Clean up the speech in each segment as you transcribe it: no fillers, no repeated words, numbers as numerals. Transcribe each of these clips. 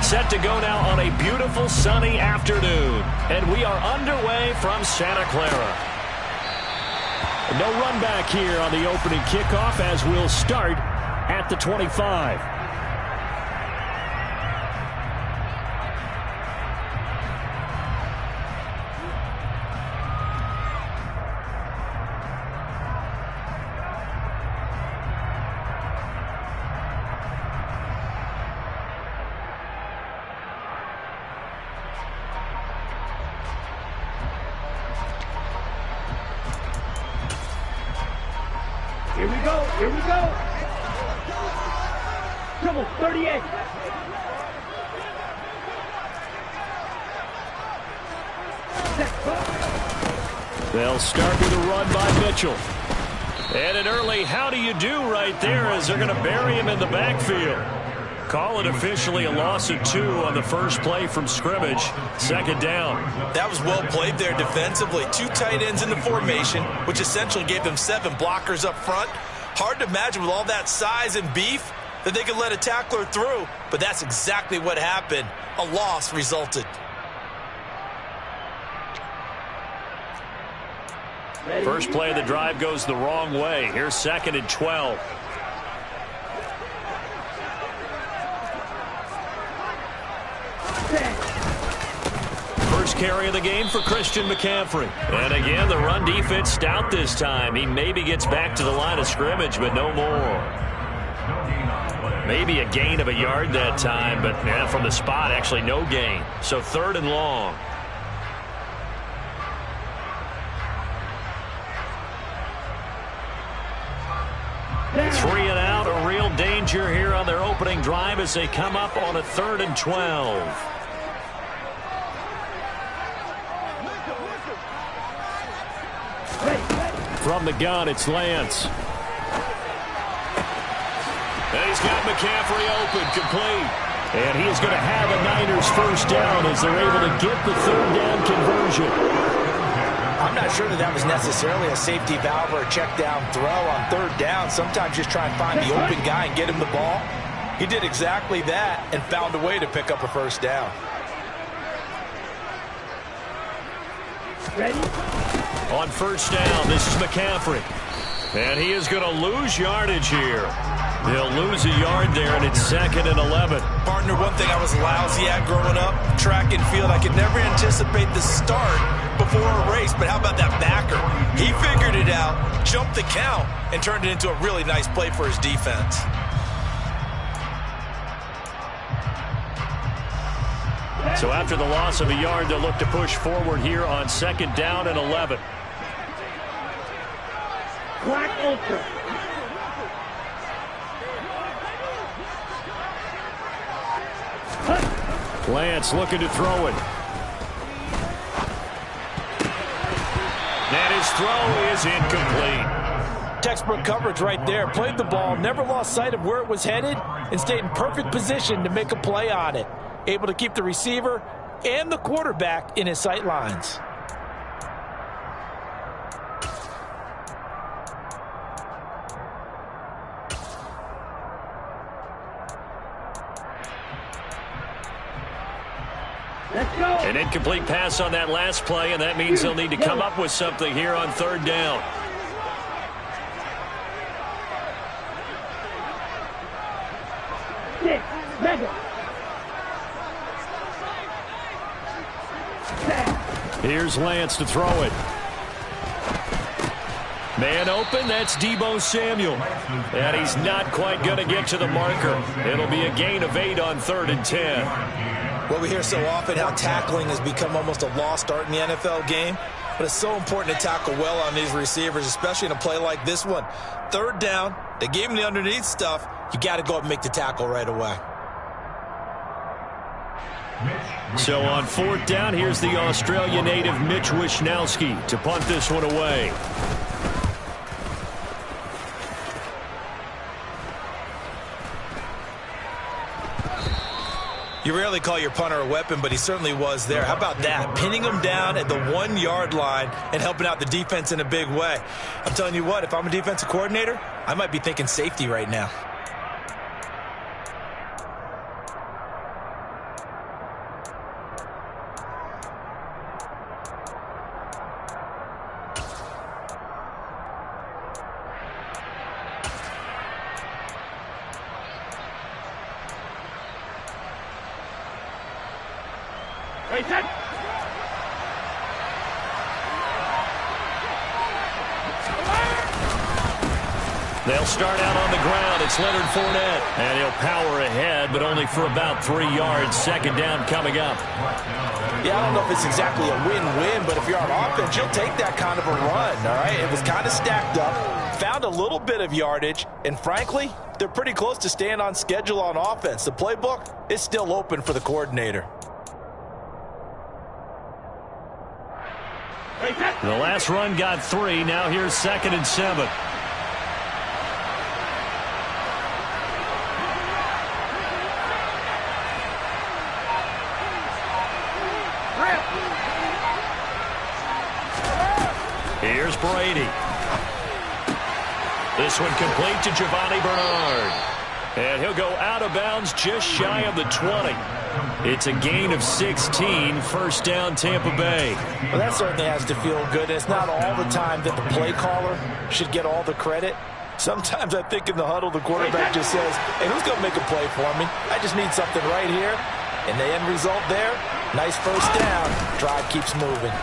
Set to go now on a beautiful sunny afternoon. And we are underway from Santa Clara. No run back here on the opening kickoff as we'll start at the 25. Here we go, here we go. Trouble, 38. They'll start with a run by Mitchell. And an early how do you do right there as they're going to bury him in the backfield. Call it officially a loss of 2 on the first play from scrimmage. Second down. That was well played there defensively. 2 tight ends in the formation, which essentially gave them 7 blockers up front. Hard to imagine with all that size and beef that they could let a tackler through, but that's exactly what happened. A loss resulted. First play of the drive goes the wrong way. Here's 2nd and 12. First carry of the game for Christian McCaffrey. And again, the run defense stout this time. He maybe gets back to the line of scrimmage, but no more. Maybe a gain of a yard that time, but from the spot, actually no gain. So 3rd and long. Three and out, a real danger here on their opening drive as they come up on a 3rd and 12. From the gun, it's Lance. And he's got McCaffrey open, complete. And he is going to have a Niners first down as they're able to get the 3rd down conversion. I'm not sure that was necessarily a safety valve or a check down throw on 3rd down. Sometimes just try and find the open guy and get him the ball. He did exactly that and found a way to pick up a first down. Ready? On first down, this is McCaffrey. And he is going to lose yardage here. He'll lose a yard there, and it's 2nd and 11. Partner, one thing I was lousy at growing up, track and field. I could never anticipate the start before a race, but how about that backer? He figured it out, jumped the count, and turned it into a really nice play for his defense. So after the loss of a yard, they'll look to push forward here on 2nd down and 11. Black Ultra. Lance looking to throw it. And his throw is incomplete. Textbook coverage right there. Played the ball, never lost sight of where it was headed, and stayed in perfect position to make a play on it. Able to keep the receiver and the quarterback in his sight lines. Let's go. An incomplete pass on that last play, and that means they'll need to come up with something here on 3rd down. Here's Lance to throw it. Man open, that's Deebo Samuel. And he's not quite going to get to the marker. It'll be a gain of 8 on 3rd and 10. Well, we hear so often how tackling has become almost a lost art in the NFL game. But it's so important to tackle well on these receivers, especially in a play like this one. 3rd down, they gave him the underneath stuff. You got to go up and make the tackle right away. So on 4th down, here's the Australia native Mitch Wishnowsky to punt this one away. You rarely call your punter a weapon, but he certainly was there. How about that? Pinning him down at the 1-yard line and helping out the defense in a big way. I'm telling you what, if I'm a defensive coordinator, I might be thinking safety right now. Ready, set. They'll start out on the ground. It's Leonard Fournette. And he'll power ahead, but only for about 3 yards. Second down coming up. Yeah, I don't know if it's exactly a win-win, but if you're on offense, you'll take that kind of a run, all right? It was kind of stacked up, found a little bit of yardage, and frankly, they're pretty close to staying on schedule on offense. The playbook is still open for the coordinator. The last run got 3. Now here's 2nd and 7. Here's Brady. This one complete to Giovanni Bernard. And he'll go out of bounds just shy of the 20. It's a gain of 16. First down, Tampa Bay. Well, that certainly has to feel good. It's not all the time that the play caller should get all the credit. Sometimes I think in the huddle, the quarterback just says, hey, who's going to make a play for me? I just need something right here. And the end result there, nice first down. Drive keeps moving.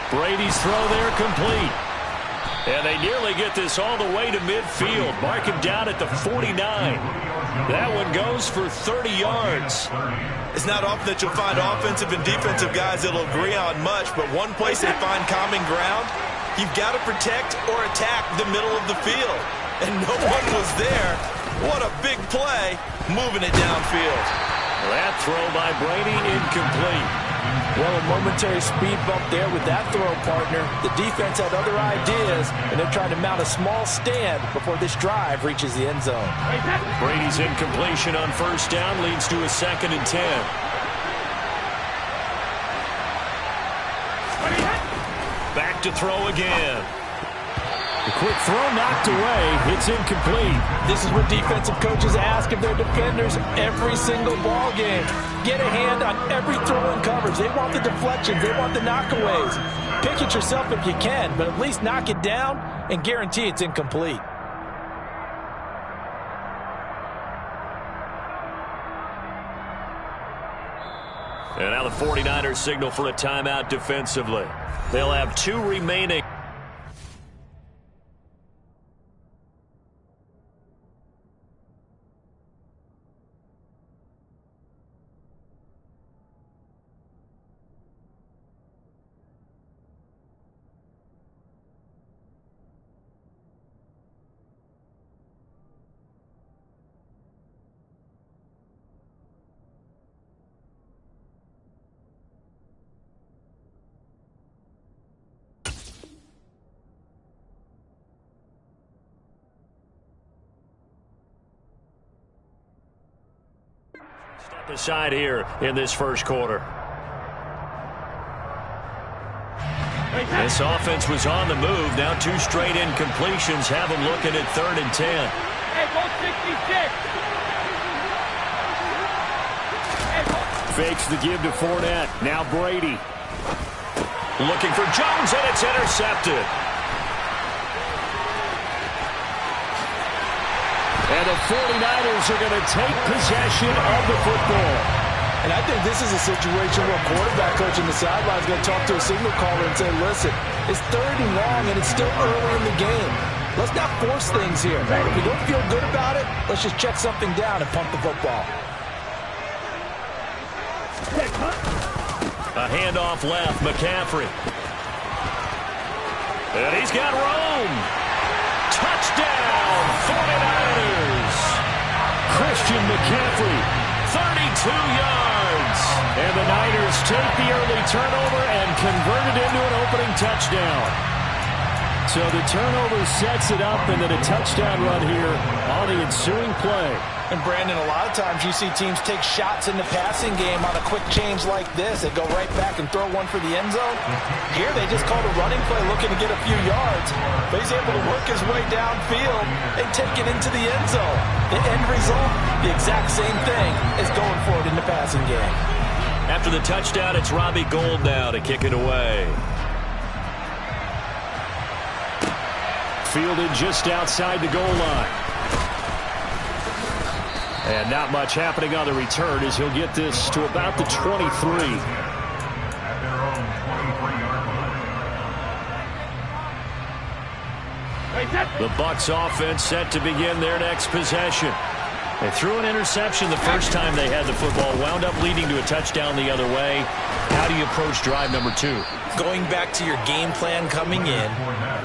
Brady's throw there complete. And they nearly get this all the way to midfield. Mark him down at the 49. That one goes for 30 yards. It's not often that you'll find offensive and defensive guys that'll agree on much, but one place they find common ground, you've got to protect or attack the middle of the field. And no one was there. What a big play, moving it downfield. That throw by Brady incomplete. Well, a momentary speed bump there with that throw, partner. The defense had other ideas, and they're trying to mount a small stand before this drive reaches the end zone. Brady's incompletion on first down leads to a 2nd and 10. Back to throw again. The quick throw knocked away. It's incomplete. This is what defensive coaches ask of their defenders every single ball game. Get a hand on every throw in coverage. They want the deflections. They want the knockaways. Pick it yourself if you can, but at least knock it down and guarantee it's incomplete. And now the 49ers signal for a timeout defensively. They'll have 2 remaining. Step aside here in this first quarter. This offense was on the move. Now 2 straight incompletions have them looking at 3rd and 10. Hey, go 66. Fakes the give to Fournette. Now Brady. Looking for Jones, and it's intercepted. And the 49ers are going to take possession of the football. And I think this is a situation where a quarterback coach on the sideline is going to talk to a signal caller and say, listen, it's 3rd and long, and it's still early in the game. Let's not force things here. If we don't feel good about it, let's just check something down and pump the football. A handoff left, McCaffrey. And he's got Rome. Touchdown, 49ers. Christian McCaffrey, 32 yards. And the Niners take the early turnover and convert it into an opening touchdown. So the turnover sets it up, and then a touchdown run here on the ensuing play. And, Brandon, a lot of times you see teams take shots in the passing game on a quick change like this. They go right back and throw one for the end zone. Here they just called a running play looking to get a few yards. But he's able to work his way downfield and take it into the end zone. The end result, the exact same thing as going for it in the passing game. After the touchdown, it's Robbie Gould now to kick it away. Fielded just outside the goal line. And not much happening on the return as he'll get this to about the 23. The Bucs offense set to begin their next possession. They threw an interception the first time they had the football, wound up leading to a touchdown the other way. How do you approach drive number 2? Going back to your game plan coming in,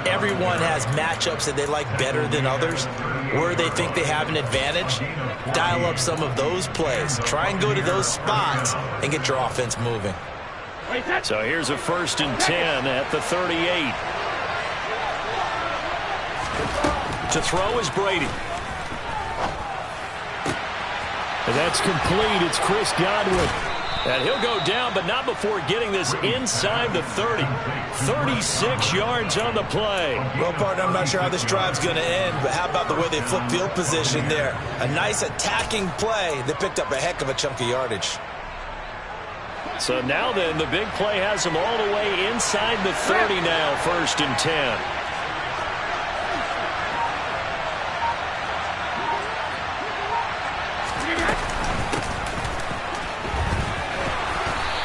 everyone has matchups that they like better than others. Where they think they have an advantage, dial up some of those plays. Try and go to those spots and get your offense moving. So here's a 1st and 10 at the 38. To throw is Brady. And that's complete. It's Chris Godwin. And he'll go down, but not before getting this inside the 30. 36 yards on the play. Well, partner, I'm not sure how this drive's going to end, but how about the way they flip field position there? A nice attacking play that picked up a heck of a chunk of yardage. So now then, the big play has them all the way inside the 30 now, 1st and 10.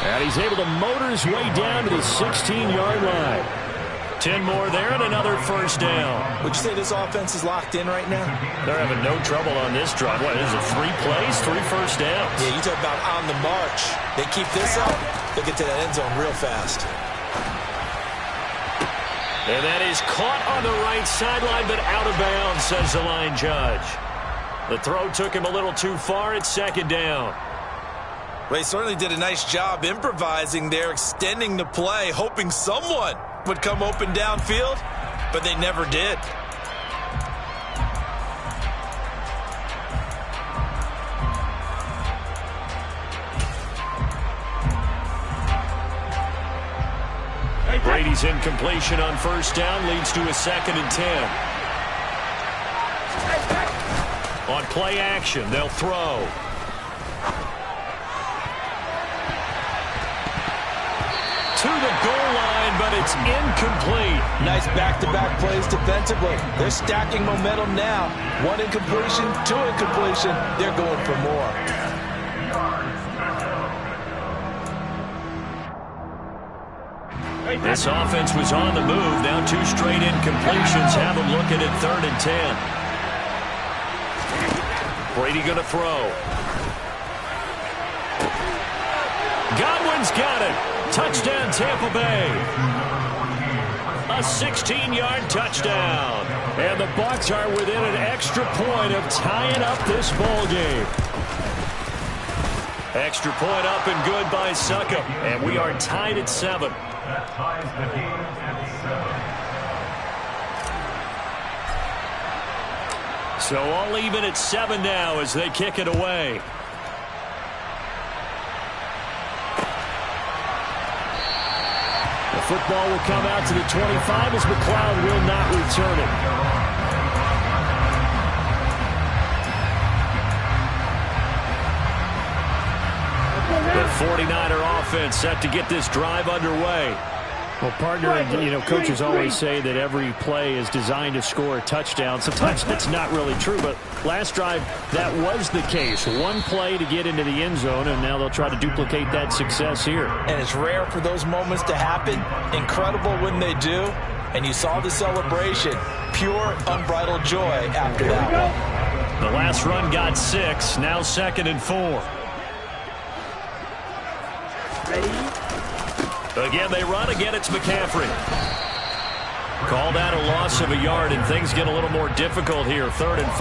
And he's able to motor his way down to the 16-yard line. 10 more there and another 1st down. Would you say this offense is locked in right now? They're having no trouble on this drive. What is it, 3 plays, 3 first downs? Yeah, you talk about on the march. They keep this up, they'll get to that end zone real fast. And that is caught on the right sideline, but out of bounds, says the line judge. The throw took him a little too far. It's 2nd down. Well, he certainly did a nice job improvising there, extending the play, hoping someone would come open downfield, but they never did. Brady's incompletion on 1st down leads to a 2nd and 10. On play action, they'll throw. To the goal line, but it's incomplete. Nice back-to-back plays defensively. They're stacking momentum now. 1 incompletion, 2 incompletion. They're going for more. This offense was on the move. Now 2 straight incompletions have them looking at 3rd and 10. Brady going to throw. Godwin's got it. Touchdown, Tampa Bay. A 16-yard touchdown. And the Bucs are within an extra point of tying up this ball game. Extra point up and good by Succop. And we are tied at 7. So all even at 7 now as they kick it away. The football will come out to the 25 as McLeod will not return it. The 49er offense set to get this drive underway. Well, partner, coaches always say that every play is designed to score a touchdown. Sometimes that's not really true, but last drive, that was the case. 1 play to get into the end zone, and now they'll try to duplicate that success here. And it's rare for those moments to happen. Incredible when they do. And you saw the celebration. Pure, unbridled joy after that one. The last run got 6, now 2nd and 4. Ready? Again, they run. Again, it's McCaffrey. Call that a loss of a yard, and things get a little more difficult here. 3rd and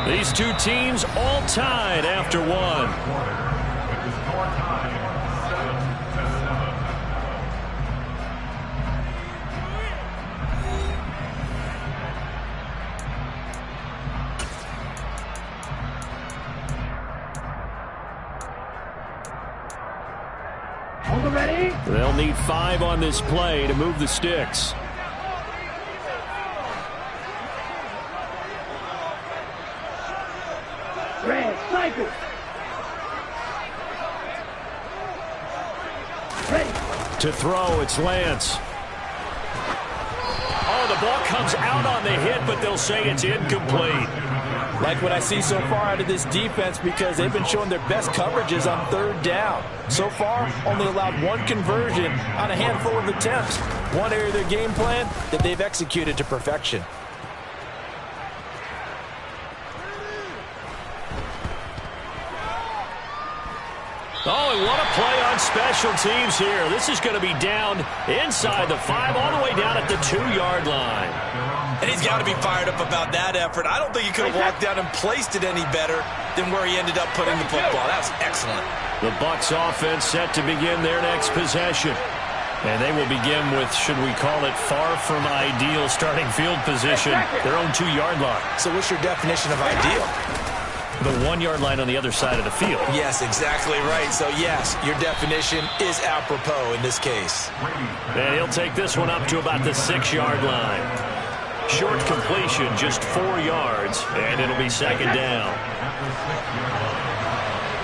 5. These 2 teams all tied after 1. Ready? They'll need 5 on this play to move the sticks. Red, cycle. Ready. To throw, it's Lance. Oh, the ball comes out on the hit, but they'll say it's incomplete. Like what I see so far out of this defense because they've been showing their best coverages on third down. So far, only allowed one conversion on a handful of attempts. One area of their game plan that they've executed to perfection. Oh, and what a play on special teams here. This is going to be down inside the 5, all the way down at the 2-yard line. And he's got to be fired up about that effort. I don't think he could have walked down and placed it any better than where he ended up putting the football. That was excellent. The Bucs offense set to begin their next possession. And they will begin with, should we call it, far from ideal starting field position, their own 2-yard line. So what's your definition of ideal? The 1-yard line on the other side of the field. Yes, exactly right. So, yes, your definition is apropos in this case. And he'll take this one up to about the 6-yard line. Short completion, just 4 yards, and it'll be second down.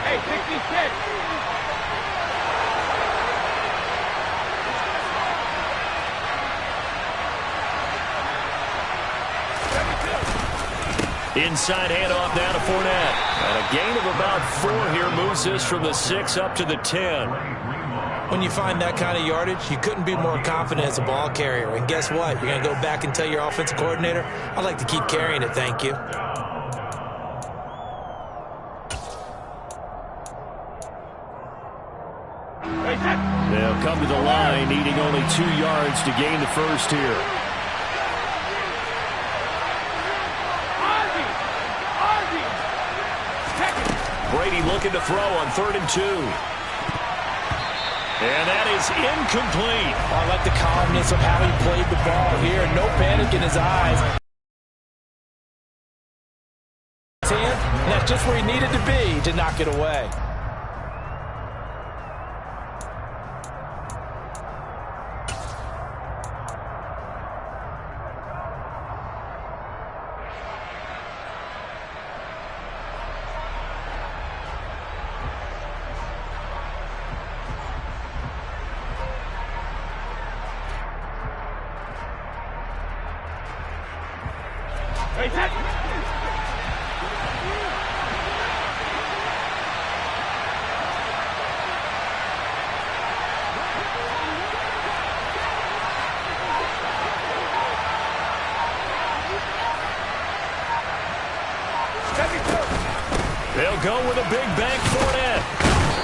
Hey, 66. Inside handoff now to Fournette. And a gain of about 4 here moves this from the 6 up to the 10. When you find that kind of yardage, you couldn't be more confident as a ball carrier. And guess what? You're going to go back and tell your offensive coordinator, I'd like to keep carrying it, thank you. They'll come to the line, needing only 2 yards to gain the first here. Brady looking to throw on 3rd and 2. And that is incomplete. I like the calmness of how he played the ball here. No panic in his eyes. And that's just where he needed to be to knock it away. They'll go with a big bank Fournette.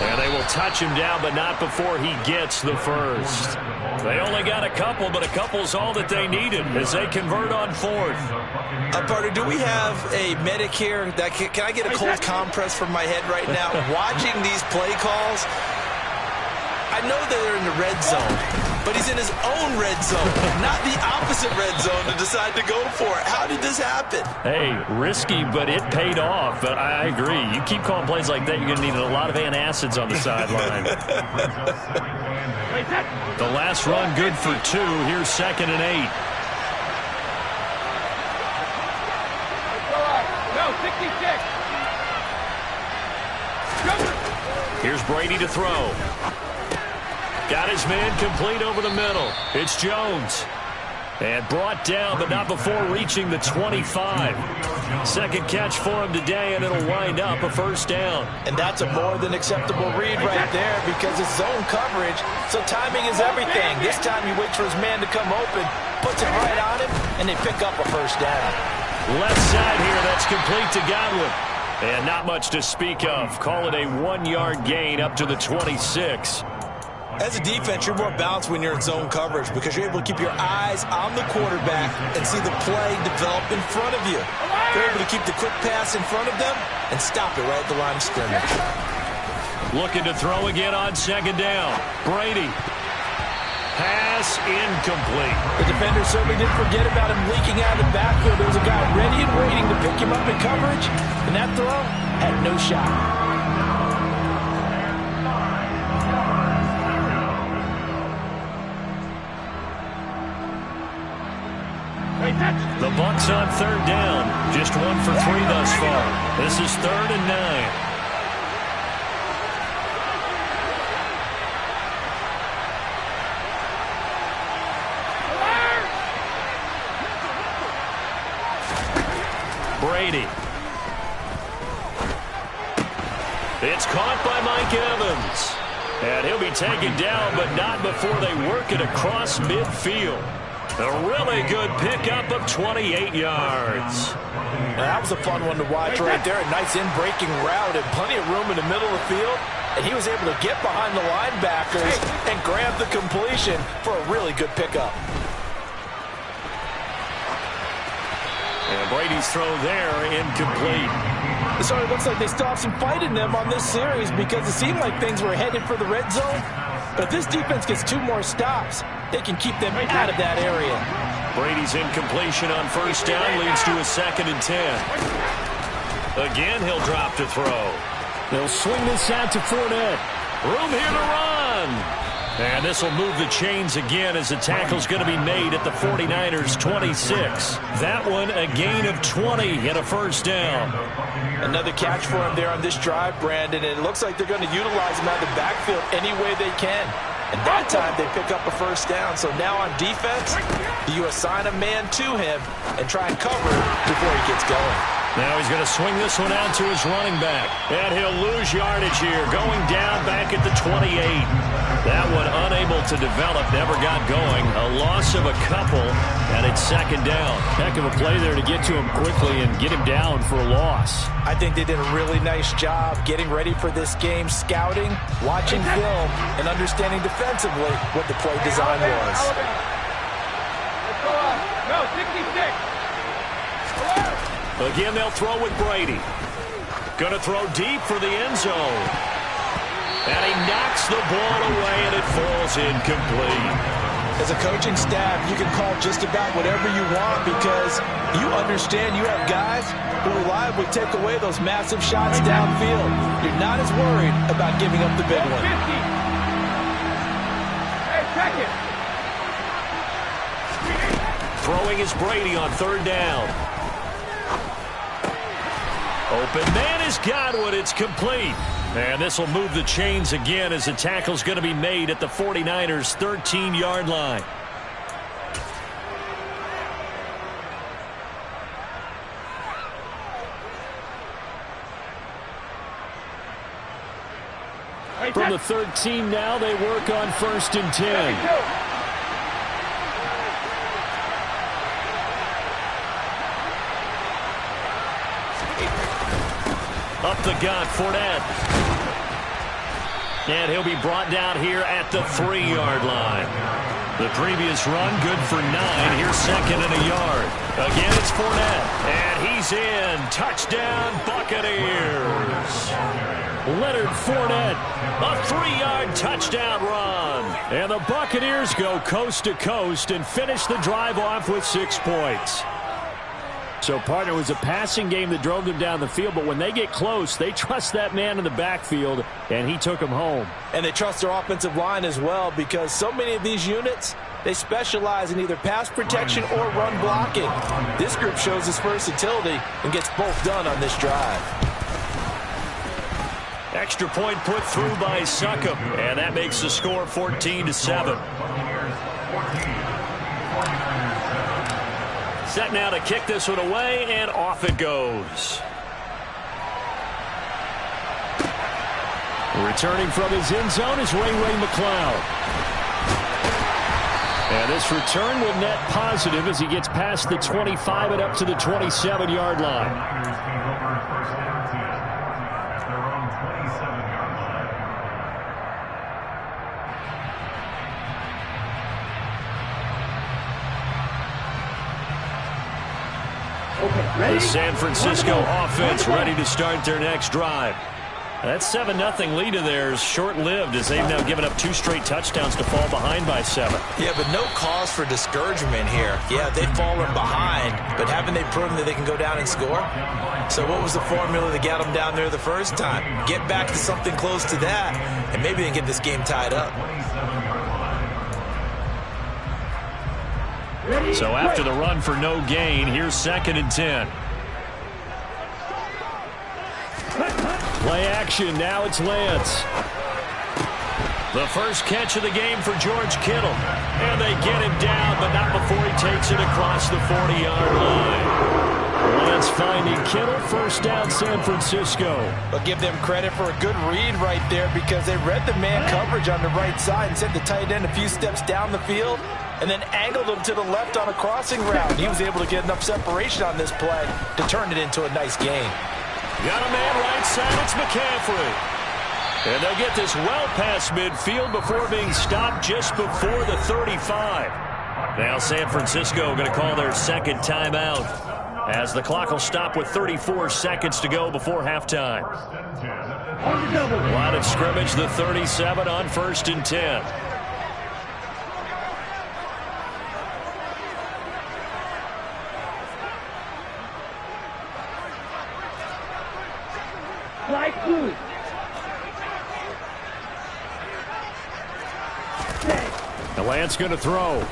And they will touch him down, but not before he gets the first. They only got a couple, but a couple's all that they needed as they convert on 4th. Partner, do we have a medic here? Can I get a cold compress from my head right now? Watching these play calls, I know they're in the red zone, but he's in his own red zone, not the opposite red zone to decide to go for it. How did this happen? Hey, risky, but it paid off. But I agree. You keep calling plays like that, you're going to need a lot of antacids on the sideline. The last run good for 2. Here's 2nd and 8. No, 66. Here's Brady to throw. Got his man complete over the middle. It's Jones. And brought down, but not before reaching the 25. Second catch for him today, and it'll wind up a first down. And that's a more than acceptable read right there because it's zone coverage, so timing is everything. This time he waits for his man to come open, puts it right on him, and they pick up a first down. Left side here, that's complete to Godwin. And not much to speak of. Call it a 1-yard gain up to the 26. As a defense, you're more balanced when you're in zone coverage because you're able to keep your eyes on the quarterback and see the play develop in front of you. They're able to keep the quick pass in front of them and stop it right at the line of scrimmage. Looking to throw again on 2nd down. Brady. Pass incomplete. The defender certainly didn't forget about him leaking out of the backfield. There was a guy ready and waiting to pick him up in coverage, and that throw had no shot. The Bucs on 3rd down. Just 1 for 3 thus far. This is 3rd and 9. Brady It's caught by Mike Evans. And he'll be taken down, but not before they work it across midfield. A really good pickup of 28 yards. Now, that was a fun one to watch right there. A nice in-breaking route and plenty of room in the middle of the field. And he was able to get behind the linebackers and grab the completion for a really good pickup. And Brady's throw there, incomplete. So it looks like they still have some fight in them on this series because it seemed like things were headed for the red zone. But if this defense gets 2 more stops, they can keep them out of that area. Brady's incompletion on first down leads to a 2nd and 10. Again, he'll drop to throw. They'll swing this out to Fournette. Room here to run. And this will move the chains again as the tackle's going to be made at the 49ers' 26. That one a gain of 20 and a first down. Another catch for him there on this drive, Brandon, and it looks like they're going to utilize him out of the backfield any way they can. And that time they pick up a first down. So now on defense, you assign a man to him and try and cover before he gets going. Now he's going to swing this one out to his running back. And he'll lose yardage here, going down back at the 28. That one unable to develop, never got going. A loss of a couple, and it's 2nd down. Heck of a play there to get to him quickly and get him down for a loss. I think they did a really nice job getting ready for this game, scouting, watching film, and understanding defensively what the play design was. Let's go up. No, 66. Again, they'll throw with Brady. Going to throw deep for the end zone. And he knocks the ball away, and it falls incomplete. As a coaching staff, you can call just about whatever you want because you understand you have guys who reliably take away those massive shots downfield. You're not as worried about giving up the big one. Hey, check it. Throwing is Brady on 3rd down. Open man has got one. It's complete. And this will move the chains again as the tackle's going to be made at the 49ers' 13-yard line. From the 13 now, they work on 1st and 10. Up the gut, Fournette. And he'll be brought down here at the 3-yard line. The previous run, good for 9. Here's 2nd and a yard. Again, it's Fournette. And he's in. Touchdown, Buccaneers. Leonard Fournette, a 3-yard touchdown run. And the Buccaneers go coast to coast and finish the drive off with 6 points. So, partner, it was a passing game that drove them down the field, but when they get close, they trust that man in the backfield, and he took them home. And they trust their offensive line as well because so many of these units, they specialize in either pass protection or run blocking. This group shows its versatility and gets both done on this drive. Extra point put through by Succop, and that makes the score 14-7. Set now to kick this one away, and off it goes. Returning from his end zone is Ray McCloud. And this return will net positive as he gets past the 25 and up to the 27-yard line. The San Francisco offense ready to start their next drive. That 7-0 lead of theirs short-lived as they've now given up 2 straight touchdowns to fall behind by 7. Yeah, but no cause for discouragement here. Yeah, they've fallen behind, but haven't they proven that they can go down and score? So what was the formula to get them down there the first time? Get back to something close to that, and maybe they can get this game tied up. So after the run for no gain, here's 2nd and 10. Play action, now it's Lance. The first catch of the game for George Kittle. And they get him down, but not before he takes gets it across the 40-yard line. Lance finding Kittle, first down San Francisco. I'll give them credit for a good read right there because they read the man coverage on the right side and sent the tight end a few steps down the field and then angled him to the left on a crossing route. He was able to get enough separation on this play to turn it into a nice gain. Got a man right side, it's McCaffrey. And they'll get this well past midfield before being stopped just before the 35. Now San Francisco going to call their second timeout as the clock will stop with 34 seconds to go before halftime. Line of scrimmage, the 37 on 1st and 10. Light blue. The Lance going to throw.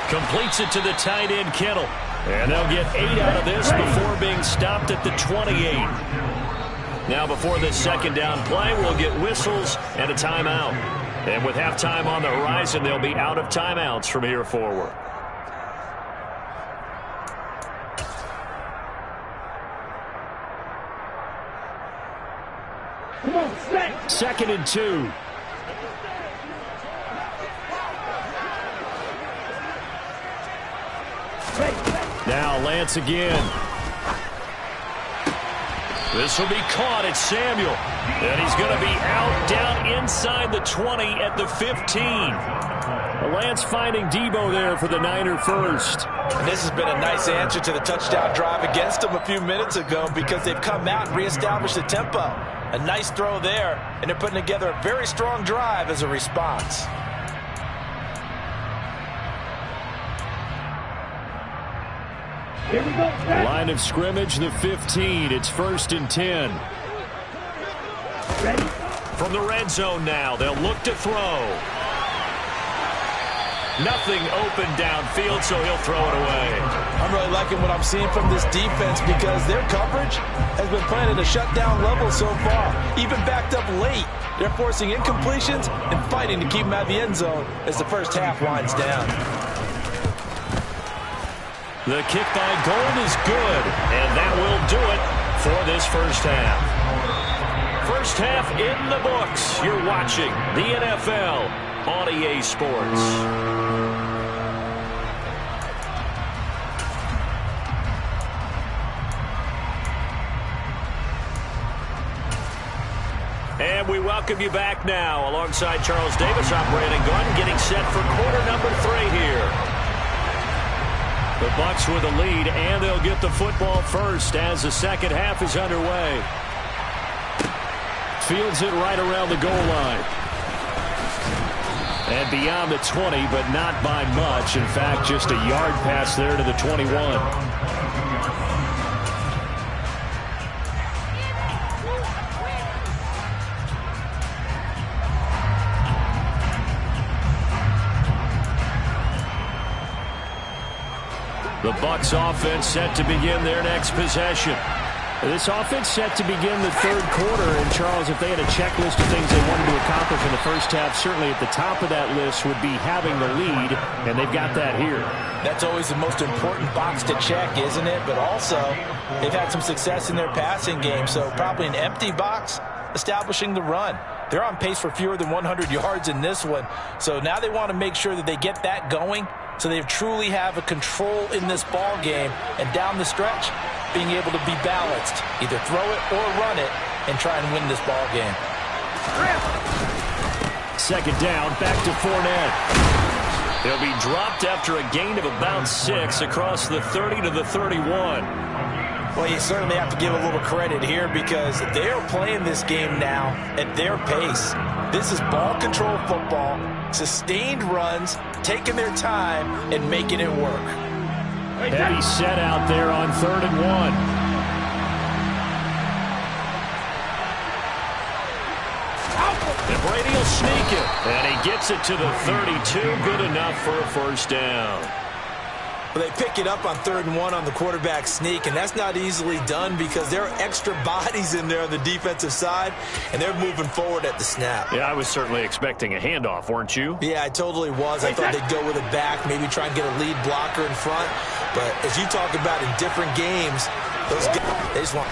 Completes it to the tight end, Kittle. And they'll get 8 out of this before being stopped at the 28. Now before this second down play, we'll get whistles and a timeout. And with halftime on the horizon, they'll be out of timeouts from here forward. Come on, set. 2nd and 2. Now Lance again. This will be caught at Samuel. And he's going to be out down inside the 20 at the 15. Lance finding Debo there for the Niner first. And this has been a nice answer to the touchdown drive against them a few minutes ago because they've come out and reestablished the tempo. A nice throw there, and they're putting together a very strong drive as a response. Here we go. Set. Line of scrimmage, the 15. It's 1st and 10. Ready. From the red zone now, they'll look to throw. Nothing open downfield, so he'll throw it away. I'm really liking what I'm seeing from this defense because their coverage has been playing at a shutdown level so far. Even backed up late, they're forcing incompletions and fighting to keep them out of the end zone as the first half winds down. The kick by Gold is good, and that will do it for this first half. First half in the books. You're watching the NFL on EA Sports. And we welcome you back now alongside Charles Davis. I'm Brandon Gordon getting set for quarter number 3 here. The Bucs with a lead, and they'll get the football first as the second half is underway. Fields it right around the goal line. And beyond the 20, but not by much. In fact, just a yard pass there to the 21. The Bucs offense set to begin their next possession. This offense set to begin the third quarter. And, Charles, if they had a checklist of things they wanted to accomplish in the first half, certainly at the top of that list would be having the lead, and they've got that here. That's always the most important box to check, isn't it? But also, they've had some success in their passing game, so probably an empty box establishing the run. They're on pace for fewer than 100 yards in this one, so now they want to make sure that they get that going so they truly have a control in this ball game, and down the stretch, being able to be balanced, either throw it or run it, and try and win this ball game. Second down, back to Fournette. He'll be dropped after a gain of about 6 across the 30 to the 31. Well, you certainly have to give a little credit here because they are playing this game now at their pace. This is ball control football, sustained runs, taking their time, and making it work. Heavy set out there on 3rd and 1. And Brady will sneak it. And he gets it to the 32. Good enough for a first down. Well, they pick it up on 3rd and 1 on the quarterback sneak, and that's not easily done because there are extra bodies in there on the defensive side, and they're moving forward at the snap. Yeah, I was certainly expecting a handoff, weren't you? Yeah, I totally was. I thought they'd go with it back, maybe try and get a lead blocker in front. But as you talk about in different games, those guys, they just want...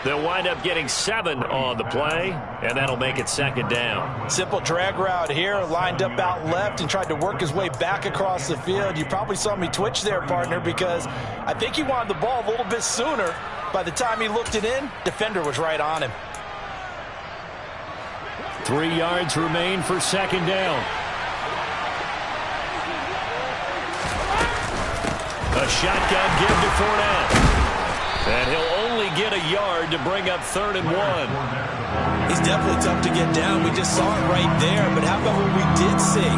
They'll wind up getting 7 on the play, and that'll make it 2nd down. Simple drag route here, lined up out left and tried to work his way back across the field. You probably saw me twitch there, partner, because I think he wanted the ball a little bit sooner. By the time he looked it in, defender was right on him. 3 yards remain for 2nd down. A shotgun give to Fournette. And he'll only get a yard to bring up 3rd and 1. He's definitely tough to get down. We just saw it right there. But how about what we did see?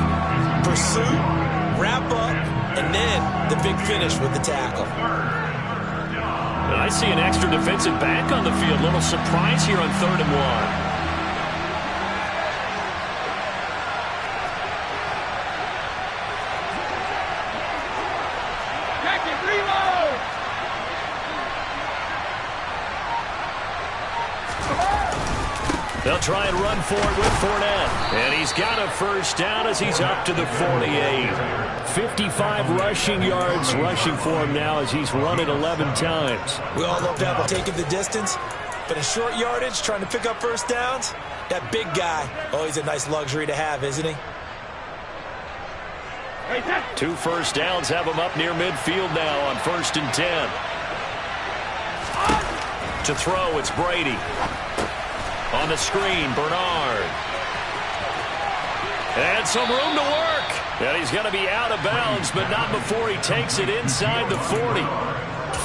Pursuit, wrap up, and then the big finish with the tackle. And I see an extra defensive back on the field. Little surprise here on 3rd and 1. They'll try and run for it with Fournette. And he's got a 1st down as he's up to the 48. 55 rushing yards rushing for him now as he's run it 11 times. We all love to have taking the distance, but in short yardage, trying to pick up 1st downs, that big guy, always a nice luxury to have, isn't he? 2 1st downs have him up near midfield now on 1st and 10. To throw, it's Brady. On the screen, Bernard. And some room to work. And he's going to be out of bounds, but not before he takes it inside the 40.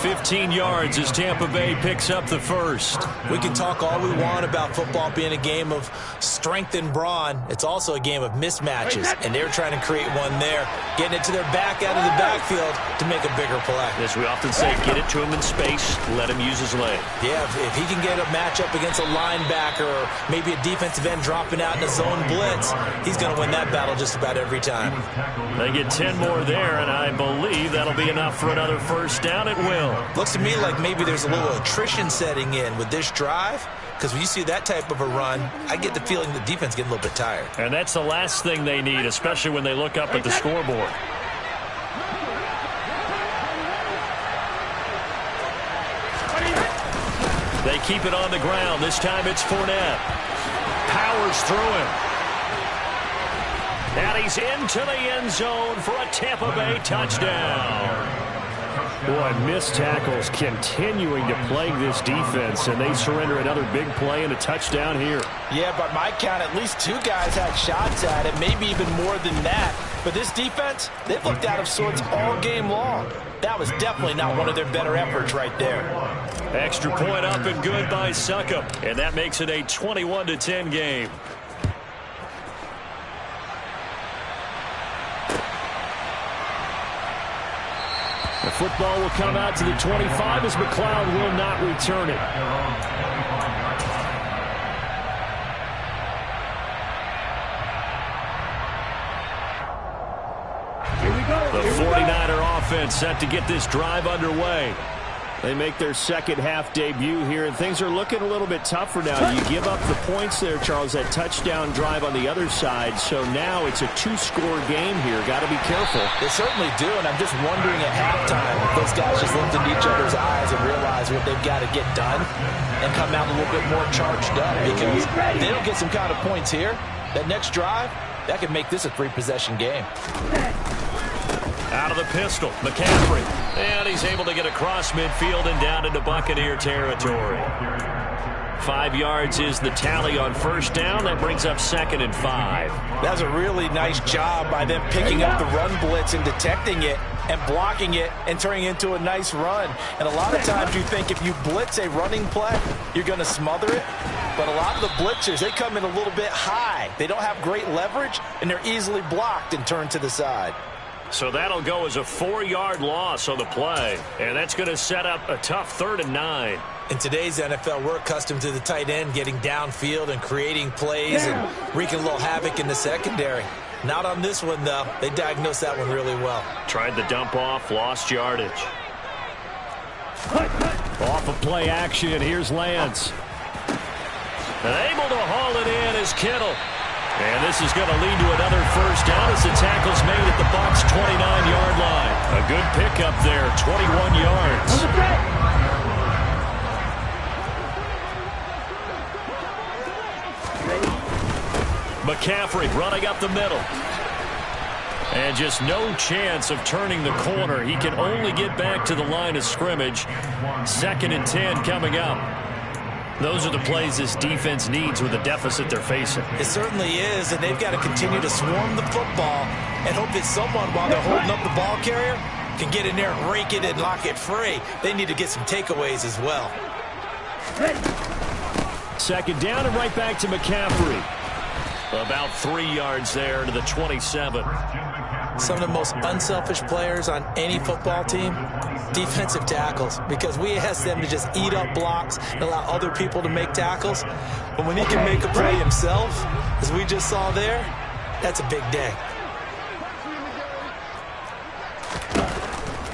15 yards as Tampa Bay picks up the 1st. We can talk all we want about football being a game of strength and brawn. It's also a game of mismatches, and they're trying to create one there, getting it to their back out of the backfield to make a bigger play. As we often say, get it to him in space, let him use his leg. Yeah, if he can get a matchup against a linebacker or maybe a defensive end dropping out in a zone blitz, he's going to win that battle just about every time. They get 10 more there, and I believe that'll be enough for another 1st down. It will. Looks to me like maybe there's a little attrition setting in with this drive, because when you see that type of a run, I get the feeling the defense getting a little bit tired. And that's the last thing they need, especially when they look up at the scoreboard. They keep it on the ground. This time it's Fournette. Powers through him. And he's into the end zone for a Tampa Bay touchdown. Boy, missed tackles continuing to plague this defense, and they surrender another big play and a touchdown here. Yeah, by my count, at least 2 guys had shots at it, maybe even more than that. But this defense, they've looked out of sorts all game long. That was definitely not one of their better efforts right there. Extra point up and good by Succop, and that makes it a 21-10 game. The football will come out to the 25 as McLeod will not return it. Here we go. The 49er offense set to get this drive underway. They make their second half debut here, and things are looking a little bit tougher now. You give up the points there, Charles, that touchdown drive on the other side. So now it's a 2-score game here. Got to be careful. They certainly do, and I'm just wondering at halftime if those guys just looked into each other's eyes and realize what they've got to get done and come out a little bit more charged up, because if they don't get some kind of points here, that next drive, that could make this a 3-possession game. Out of the pistol, McCaffrey. And he's able to get across midfield and down into Buccaneer territory. 5 yards is the tally on 1st down. That brings up 2nd and 5. That's a really nice job by them picking up the run blitz and detecting it and blocking it and turning it into a nice run. And a lot of times you think if you blitz a running play, you're going to smother it. But a lot of the blitzers, they come in a little bit high. They don't have great leverage, and they're easily blocked and turned to the side. So that'll go as a 4-yard loss on the play. And that's going to set up a tough 3rd and 9. In today's NFL, we're accustomed to the tight end getting downfield and creating plays and wreaking a little havoc in the secondary. Not on this one, though. They diagnosed that one really well. Tried the dump off, lost yardage. Off of play action, here's Lance. And able to haul it in is Kittle. And this is going to lead to another first down as the tackle's made at the Bucs' 29-yard line. A good pickup there, 21 yards. McCaffrey running up the middle. And just no chance of turning the corner. He can only get back to the line of scrimmage. 2nd and 10 coming up. Those are the plays this defense needs with the deficit they're facing. It certainly is, and they've got to continue to swarm the football and hope that someone, while they're holding up the ball carrier, can get in there and rake it and lock it free. They need to get some takeaways as well. 2nd down and right back to McCaffrey. About 3 yards there to the 27. Some of the most unselfish players on any football team, defensive tackles, because we ask them to just eat up blocks and allow other people to make tackles. But when he can make a play himself, as we just saw there, that's a big day.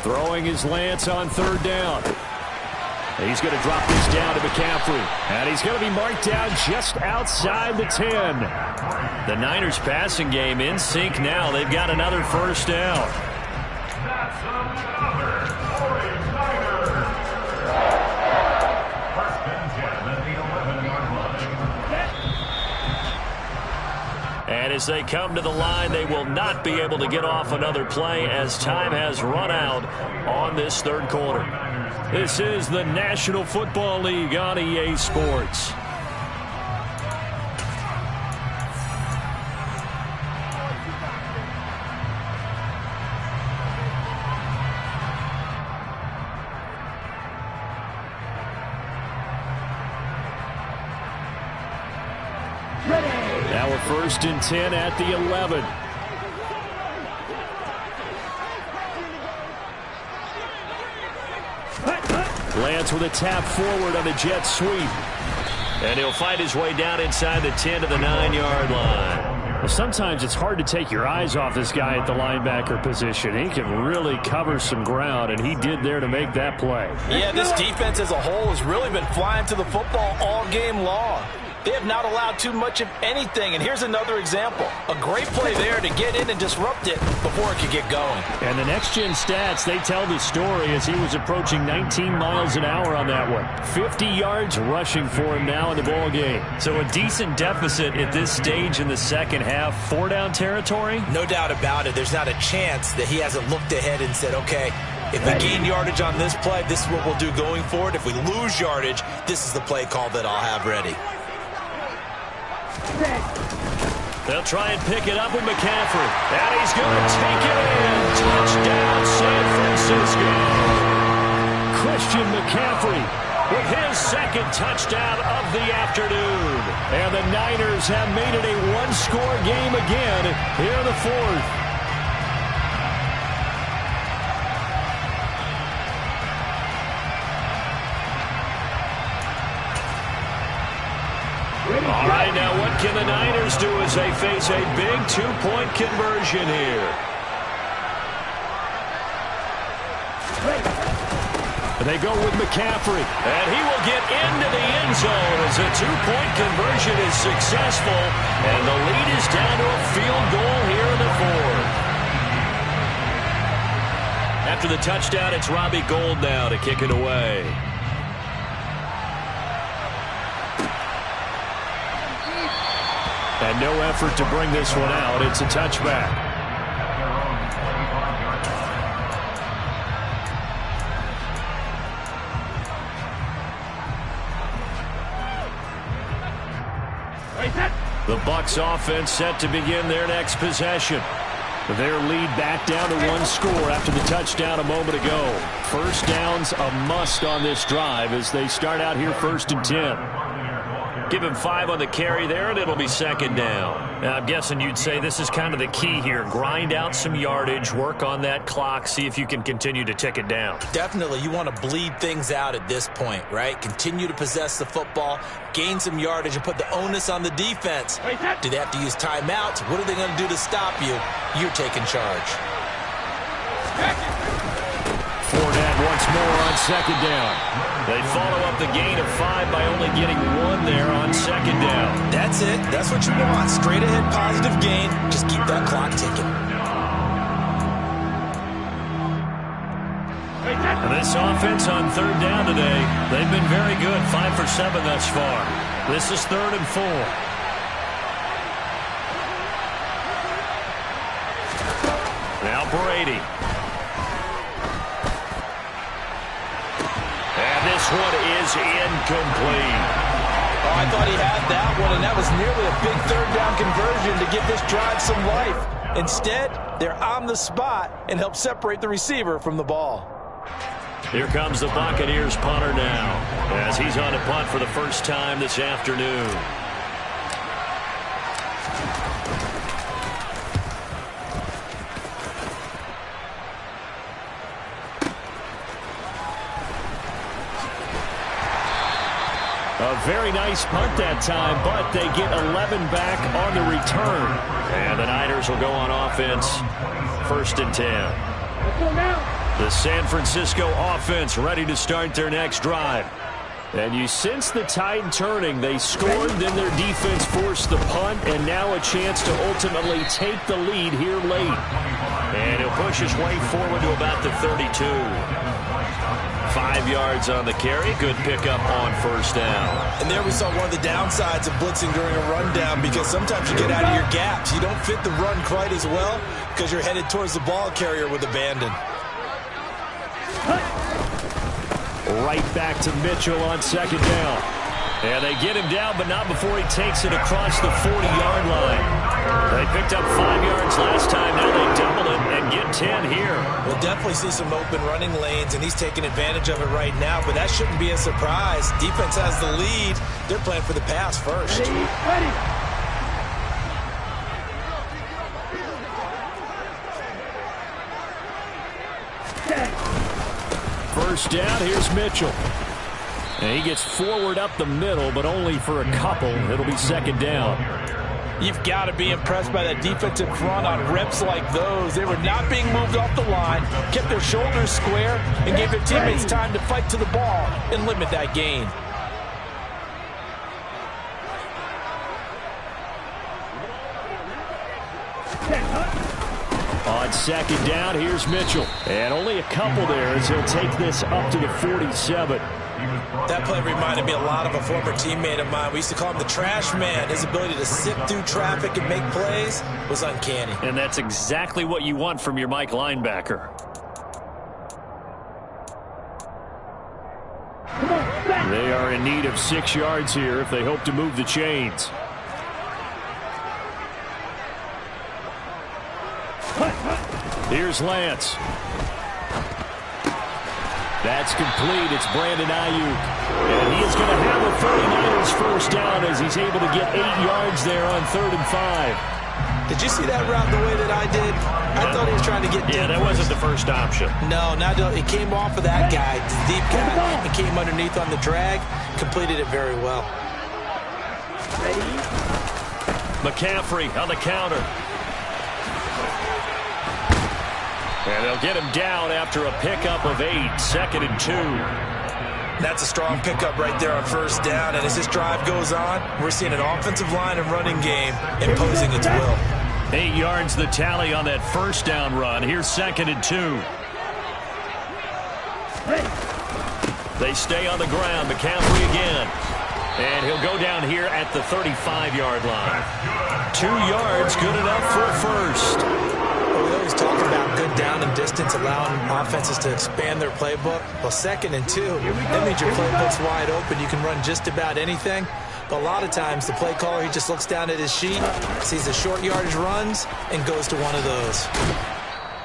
Throwing his Lance on 3rd down. He's going to drop this down to McCaffrey. And he's going to be marked down just outside the 10. The Niners passing game in sync now. They've got another first down. And as they come to the line, they will not be able to get off another play as time has run out on this 3rd quarter. This is the National Football League on EA Sports. Now we're 1st and 10 at the 11. Lance with a tap forward on a jet sweep. And he'll fight his way down inside the 10 to the 9-yard line. Well, sometimes it's hard to take your eyes off this guy at the linebacker position. He can really cover some ground, and he did there to make that play. Yeah, this defense as a whole has really been flying to the football all game long. They have not allowed too much of anything, and here's another example. A great play there to get in and disrupt it before it could get going. And the next-gen stats, they tell the story as he was approaching 19 miles an hour on that one. 50 yards rushing for him now in the ball game. So a decent deficit at this stage in the second half. 4-down territory? No doubt about it. There's not a chance that he hasn't looked ahead and said, okay, if we gain yardage on this play, this is what we'll do going forward. If we lose yardage, this is the play call that I'll have ready. They'll try and pick it up with McCaffrey. And he's going to take it in. Touchdown, San Francisco. Christian McCaffrey with his 2nd touchdown of the afternoon. And the Niners have made it a one-score game again here in the 4th. All right, now what can the Niners do as they face a big 2-point conversion here? They go with McCaffrey, and he will get into the end zone as a 2-point conversion is successful, and the lead is down to a field goal here in the 4th. After the touchdown, it's Robbie Gould now to kick it away. And no effort to bring this one out. It's a touchback. The Bucs offense set to begin their next possession. Their lead back down to 1 score after the touchdown a moment ago. First down's a must on this drive as they start out here 1st and 10. Give him 5 on the carry there, and it'll be second down. Now, I'm guessing you'd say this is kind of the key here. Grind out some yardage, work on that clock, see if you can continue to tick it down. Definitely, you want to bleed things out at this point, right? Continue to possess the football, gain some yardage, and put the onus on the defense. Do they have to use timeouts? What are they going to do to stop you? You're taking charge. Fournette once more on second down. They follow up the gain of 5 by only getting 1 there on second down. That's it. That's what you want. Straight ahead positive gain. Just keep that clock ticking. And this offense on third down today, they've been very good. 5 for 7 thus far. This is 3rd and 4. Now Brady. This one is incomplete. Oh, I thought he had that one, and that was nearly a big third down conversion to give this drive some life. Instead, they're on the spot and help separate the receiver from the ball. Here comes the Buccaneers punter now, as he's on a punt for the first time this afternoon. A very nice punt that time, but they get 11 back on the return. And the Niners will go on offense, 1st and 10. Let's go now. The San Francisco offense ready to start their next drive. And you sense the tide turning. They scored, then their defense forced the punt, and now a chance to ultimately take the lead here late. And he'll push his way forward to about the 32. 5 yards on the carry. Good pickup on first down. And there we saw one of the downsides of blitzing during a rundown, because sometimes you get out of your gaps. You don't fit the run quite as well because you're headed towards the ball carrier with abandon. Right back to Mitchell on second down. And they get him down, but not before he takes it across the 40-yard line. They picked up 5 yards last time. Now they double it and get 10 here. We'll definitely see some open running lanes, and he's taking advantage of it right now, but that shouldn't be a surprise. Defense has the lead. They're playing for the pass first. Ready. First down, here's Mitchell. And he gets forward up the middle, but only for a couple. It'll be second down. You've got to be impressed by that defensive front on reps like those. They were not being moved off the line, kept their shoulders square, and gave their teammates time to fight to the ball and limit that gain. On second down, here's Mitchell. And only a couple there as he'll take this up to the 47. That play reminded me a lot of a former teammate of mine. We used to call him the trash man. His ability to sift through traffic and make plays was uncanny. And that's exactly what you want from your Mike linebacker. They are in need of 6 yards here if they hope to move the chains. Here's Lance. That's complete. It's Brandon Ayuk. And he is going to have a 49ers first down as he's able to get 8 yards there on 3rd and 5. Did you see that route the way that I did? I thought he was trying to get deep. Yeah, that wasn't the first option. No, it came off of that guy, the deep guy. It came underneath on the drag, completed it very well. McCaffrey on the counter. And they'll get him down after a pickup of 8, 2nd and 2. That's a strong pickup right there on first down. And as this drive goes on, we're seeing an offensive line and running game imposing its will. 8 yards the tally on that first down run. Here's 2nd and 2. They stay on the ground. McCaffrey again. And he'll go down here at the 35-yard line. 2 yards, good enough for a first. We always talk about good down and distance, allowing offenses to expand their playbook. Well, 2nd and 2, that means your playbook's wide open. You can run just about anything. But a lot of times, the play caller, he just looks down at his sheet, sees the short yardage runs, and goes to one of those.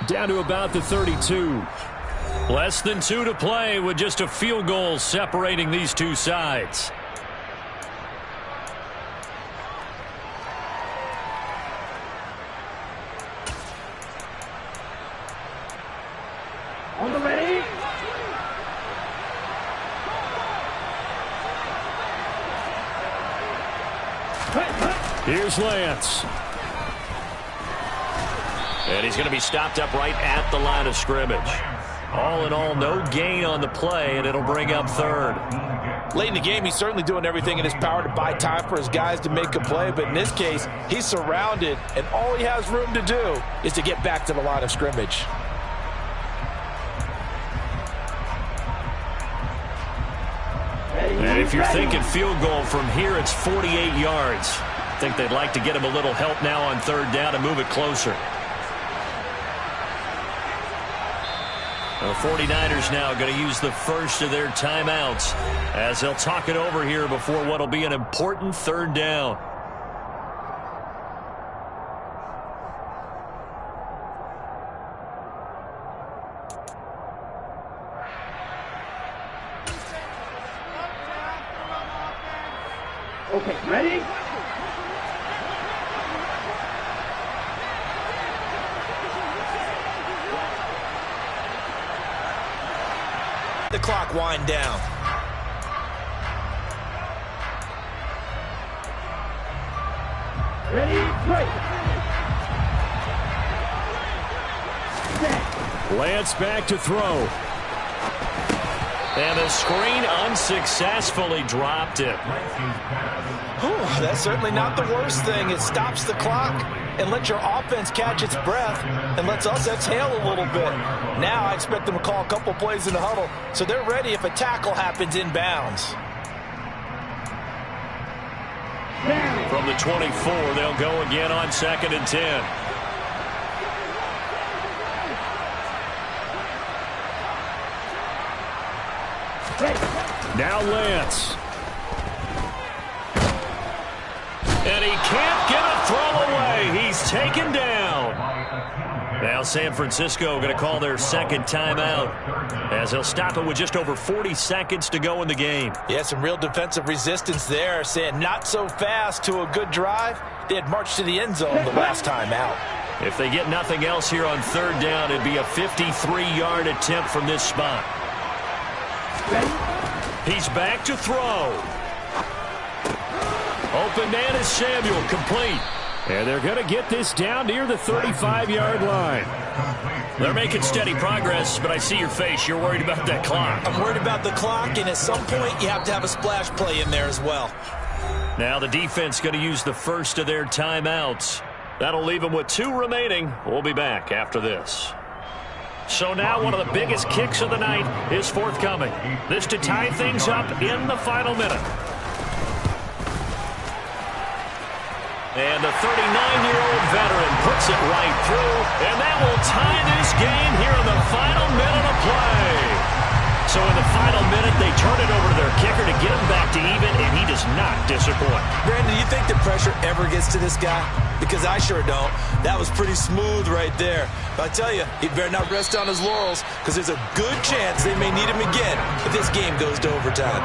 Down to about the 32. Less than 2 to play with just a field goal separating these two sides. On the ready. Here's Lance. And he's going to be stopped up right at the line of scrimmage. All in all, no gain on the play, and it'll bring up third. Late in the game, he's certainly doing everything in his power to buy time for his guys to make a play, but in this case, he's surrounded, and all he has room to do is to get back to the line of scrimmage. And if you're thinking field goal from here, it's 48 yards. I think they'd like to get him a little help now on third down and move it closer. The 49ers now going to use the first of their timeouts as they'll talk it over here before what will be an important third down. Okay, ready? The clock wind down. Ready, break. Lance back to throw. And the screen unsuccessfully dropped it. That's certainly not the worst thing. It stops the clock and lets your offense catch its breath and lets us exhale a little bit. Now I expect them to call a couple plays in the huddle so they're ready if a tackle happens inbounds. From the 24, they'll go again on 2nd and 10. Now Lance. And he can't get a throw away. He's taken down. Now San Francisco going to call their second timeout as they'll stop it with just over 40 seconds to go in the game. Yeah, some real defensive resistance there, saying not so fast to a good drive. They had marched to the end zone the last time out. If they get nothing else here on third down, it'd be a 53-yard attempt from this spot. He's back to throw. Open man is Samuel, complete. And they're going to get this down near the 35-yard line. They're making steady progress, but I see your face. You're worried about that clock. I'm worried about the clock, and at some point you have to have a splash play in there as well. Now the defense going to use the first of their timeouts. That'll leave them with 2 remaining. We'll be back after this. So now one of the biggest kicks of the night is forthcoming. This to tie things up in the final minute. And the 39-year-old veteran puts it right through, and that will tie this game here in the final minute of play. So in the final minute, they turn it over to their kicker to get him back to even, and he does not disappoint. Brandon, do you think the pressure ever gets to this guy? Because I sure don't. That was pretty smooth right there. But I tell you, he better not rest on his laurels, because there's a good chance they may need him again if this game goes to overtime.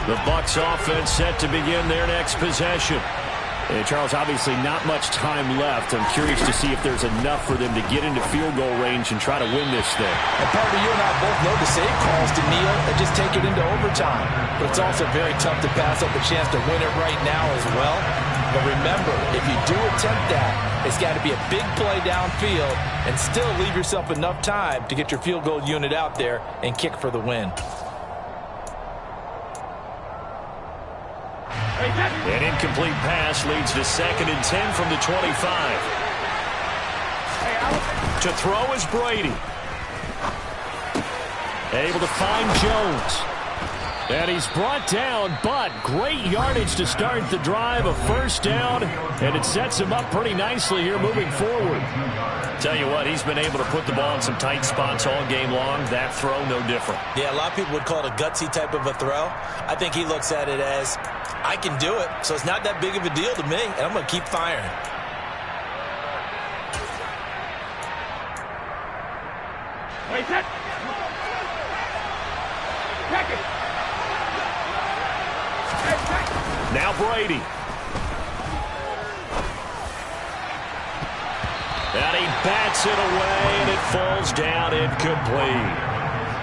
The Bucs offense set to begin their next possession. And Charles, obviously not much time left. I'm curious to see if there's enough for them to get into field goal range and try to win this thing. And partner, you and I both know the save calls to kneel and just take it into overtime. But it's also very tough to pass up a chance to win it right now as well. But remember, if you do attempt that, it's got to be a big play downfield and still leave yourself enough time to get your field goal unit out there and kick for the win. An incomplete pass leads to 2nd and 10 from the 25. To throw is Brady. Able to find Jones. And he's brought down, but great yardage to start the drive, a first down, and it sets him up pretty nicely here moving forward. Tell you what, he's been able to put the ball in some tight spots all game long. That throw, no different. Yeah, a lot of people would call it a gutsy type of a throw. I think he looks at it as, I can do it, so it's not that big of a deal to me, and I'm going to keep firing. Wait, set. Check it. Now Brady. And he bats it away, and it falls down incomplete.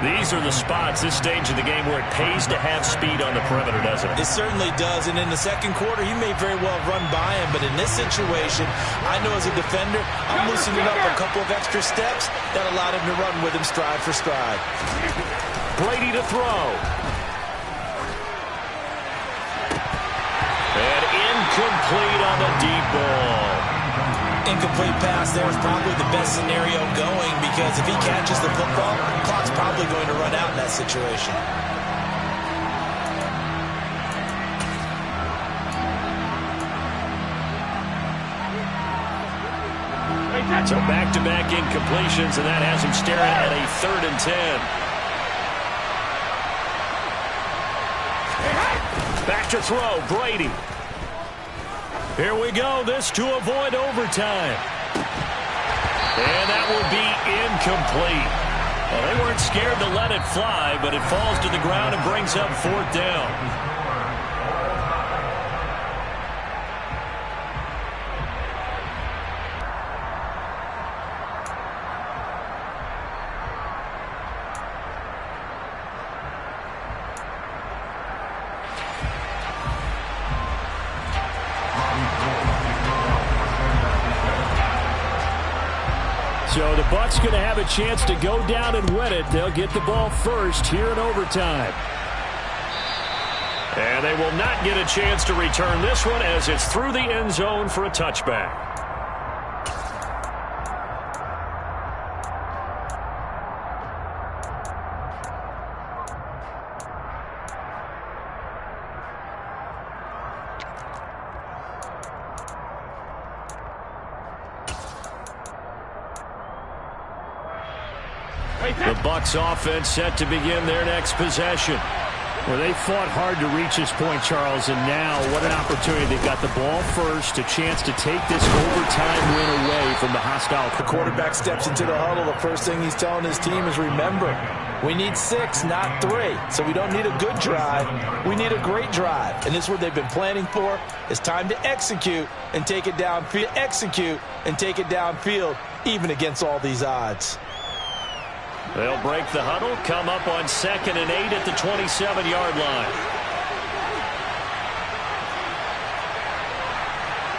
These are the spots, this stage of the game, where it pays to have speed on the perimeter, doesn't it? It certainly does, and in the second quarter, he may very well run by him, but in this situation, I know as a defender, I'm loosening up a couple of extra steps that allowed him to run with him stride for stride. Brady to throw. And incomplete on the deep ball. Incomplete pass there is probably the best scenario going because if he catches the football, the clock's probably going to run out in that situation. So back-to-back incompletions, and that has him staring at a 3rd and 10. Back to throw, Brady. Here we go, this to avoid overtime. And that will be incomplete. Well, they weren't scared to let it fly, but it falls to the ground and brings up 4th down. So the Bucs going to have a chance to go down and win it. They'll get the ball first here in overtime. And they will not get a chance to return this one as it's through the end zone for a touchback. The Bucs offense set to begin their next possession. Well, they fought hard to reach this point, Charles, and now what an opportunity. They've got the ball first, a chance to take this overtime win away from the hostile. The quarterback steps into the huddle. The first thing he's telling his team is, remember, we need 6, not 3. So we don't need a good drive. We need a great drive. And this is what they've been planning for. It's time to execute and take it downfield. Execute and take it downfield, even against all these odds. They'll break the huddle, come up on 2nd and 8 at the 27-yard line.